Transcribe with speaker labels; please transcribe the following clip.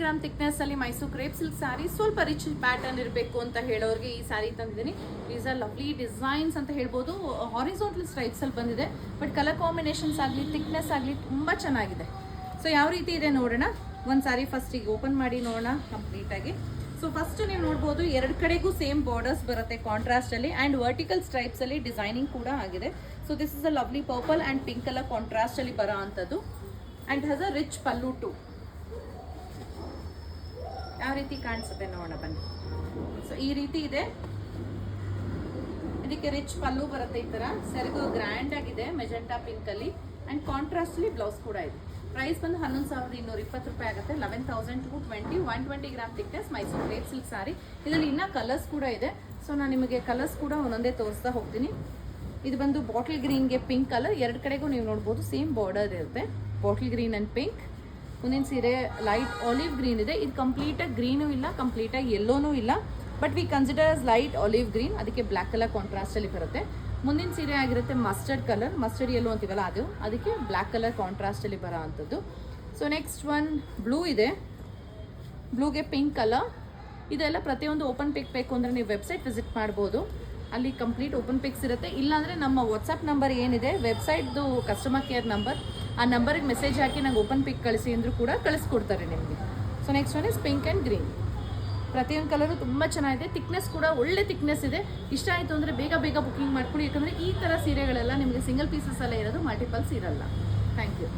Speaker 1: Gram thickness ಅಲ್ಲಿ Mysuru crepe silk ಸಾರಿ, ಸ್ವಲ್ಪ rich pattern ಇರಬೇಕು ಅಂತ ಹೇಳೋರಿಗೆ ಈ ಸಾರಿ ತಂದಿದ್ದೀನಿ. ಈಸ್ ಆರ್ ಲವ್ಲಿ ಡಿಸೈನ್ಸ್ ಅಂತ ಹೇಳ್ಬೋದು. ಹಾರಿಜಾಂಟಲ್ ಸ್ಟ್ರೈಪ್ಸ್ ಅಲ್ಲಿ ಬಂದಿದೆ, ಬಟ್ ಕಲರ್ ಕಾಂಬಿನೇಷನ್ಸ್ ಆಗಲಿ ಥಿಕ್ನೆಸ್ ಆಗಲಿ ತುಂಬ ಚೆನ್ನಾಗಿದೆ. ಸೊ ಯಾವ ರೀತಿ ಇದೆ ನೋಡೋಣ. ಒಂದು ಸಾರಿ ಫಸ್ಟ್ ಈಗ ಓಪನ್ ಮಾಡಿ ನೋಡೋಣ ಕಂಪ್ಲೀಟಾಗಿ. ಸೊ ಫಸ್ಟ್ ನೀವು ನೋಡ್ಬೋದು ಎರಡು ಕಡೆಗೂ ಸೇಮ್ ಬಾರ್ಡರ್ಸ್ ಬರುತ್ತೆ ಕಾಂಟ್ರಾಸ್ಟ್ ಅಲ್ಲಿ, ಆ್ಯಂಡ್ ವರ್ಟಿಕಲ್ ಸ್ಟ್ರೈಪ್ಸ್ ಅಲ್ಲಿ ಡಿಸೈನಿಂಗ್ ಕೂಡ ಆಗಿದೆ. So this is a lovely purple and pink colour contrast ಅಲ್ಲಿ ಬರೋ ಅಂಥದ್ದು, and has a rich pallu too. ಯಾವ ರೀತಿ ಕಾಣಿಸುತ್ತೆ ನೋಡೋಣ ಬನ್ನಿ. ಸೊ ಈ ರೀತಿ ಇದೆ, ಇದಕ್ಕೆ ರಿಚ್ ಪಲ್ಲು ಬರುತ್ತೆ. ಈ ತರ ಸೆರಗು ಗ್ರ್ಯಾಂಡ್ ಆಗಿದೆ ಮೆಜೆಂಟಾ ಪಿಂಕ್ ಅಲ್ಲಿ, ಅಂಡ್ ಕಾಂಟ್ರಾಸ್ಟ್ ಅಲ್ಲಿ ಬ್ಲೌಸ್ ಕೂಡ ಇದೆ. ಪ್ರೈಸ್ ಬಂದು 11,220 ರೂಪಾಯಿ ಆಗುತ್ತೆ. 11,220, 120 gram thickness Mysuru crepe silk sari. ಇದರಲ್ಲಿ ಇನ್ನೂ ಕಲರ್ಸ್ ಕೂಡ ಇದೆ. ಸೊ ನಾನು ನಿಮಗೆ ಕಲರ್ಸ್ ಕೂಡ ಒಂದೊಂದೇ ತೋರಿಸ್ತಾ ಹೋಗ್ತೀನಿ. ಇದು ಬಂದು ಬಾಟಲ್ ಗ್ರೀನ್ಗೆ ಪಿಂಕ್ ಕಲರ್, ಎರಡು ಕಡೆಗೂ ನೀವು ನೋಡ್ಬೋದು ಸೇಮ್ ಬಾರ್ಡರ್ ಇರುತ್ತೆ, ಬಾಟಲ್ ಗ್ರೀನ್ ಅಂಡ್ ಪಿಂಕ್. ಮುಂದಿನ ಸೀರೆ ಲೈಟ್ ಆಲಿವ್ ಗ್ರೀನ್ ಇದೆ. ಇದು ಕಂಪ್ಲೀಟಾಗಿ ಗ್ರೀನು ಇಲ್ಲ, ಕಂಪ್ಲೀಟಾಗಿ ಯೆಲ್ಲೋನೂ ಇಲ್ಲ, but we consider as light olive green, ಅದಕ್ಕೆ ಬ್ಲ್ಯಾಕ್ ಕಲರ್ ಕಾಂಟ್ರಾಸ್ಟಲ್ಲಿ ಬರುತ್ತೆ. ಮುಂದಿನ ಸೀರೆ ಆಗಿರುತ್ತೆ ಮಸ್ಟರ್ಡ್ ಕಲರ್, ಮಸ್ಟರ್ಡ್ ಯೆಲ್ಲೋ ಅಂತೀವಲ್ಲ ಅದು, ಅದಕ್ಕೆ ಬ್ಲ್ಯಾಕ್ ಕಲರ್ ಕಾಂಟ್ರಾಸ್ಟಲ್ಲಿ ಬರೋ ಅಂಥದ್ದು. ಸೊ ನೆಕ್ಸ್ಟ್ ಒನ್ ಬ್ಲೂ ಇದೆ, ಬ್ಲೂಗೆ ಪಿಂಕ್ ಕಲರ್. ಇದೆಲ್ಲ ಪ್ರತಿಯೊಂದು ಓಪನ್ ಪಿಕ್ ಬೇಕು ಅಂದರೆ ನೀವು ವೆಬ್ಸೈಟ್ ವಿಸಿಟ್ ಮಾಡ್ಬೋದು, ಅಲ್ಲಿ ಕಂಪ್ಲೀಟ್ ಓಪನ್ ಪಿಕ್ಸ್ ಇರುತ್ತೆ. ಇಲ್ಲಾಂದರೆ ನಮ್ಮ ವಾಟ್ಸಪ್ ನಂಬರ್ ಏನಿದೆ ವೆಬ್ಸೈಟ್ದು ಕಸ್ಟಮರ್ ಕೇರ್ ನಂಬರ್, ಆ ನಂಬರಿಗೆ ಮೆಸೇಜ್ ಹಾಕಿ ನಂಗೆ ಓಪನ್ ಪಿಕ್ ಕಳಿಸಿ ಅಂದರೂ ಕೂಡ ಕಳಿಸ್ಕೊಡ್ತಾರೆ ನಿಮಗೆ. So next one is pink and green. ಪ್ರತಿಯೊಂದು ಕಲರು ತುಂಬ ಚೆನ್ನಾಗಿದೆ, ಥಿಕ್ನೆಸ್ ಕೂಡ ಒಳ್ಳೆ ಥಿಕ್ನೆಸ್ ಇದೆ. ಇಷ್ಟ ಆಯಿತು ಅಂದರೆ ಬೇಗ ಬೇಗ ಬುಕ್ಕಿಂಗ್ ಮಾಡ್ಕೊಳ್ಳಿ, ಯಾಕಂದರೆ ಈ ಥರ ಸೀರೆಗಳೆಲ್ಲ ನಿಮಗೆ ಸಿಂಗಲ್ ಪೀಸಸ್ ಎಲ್ಲ ಇರೋದು, ಮಲ್ಟಿಪಲ್ಸ್ ಇರಲ್ಲ. Thank you.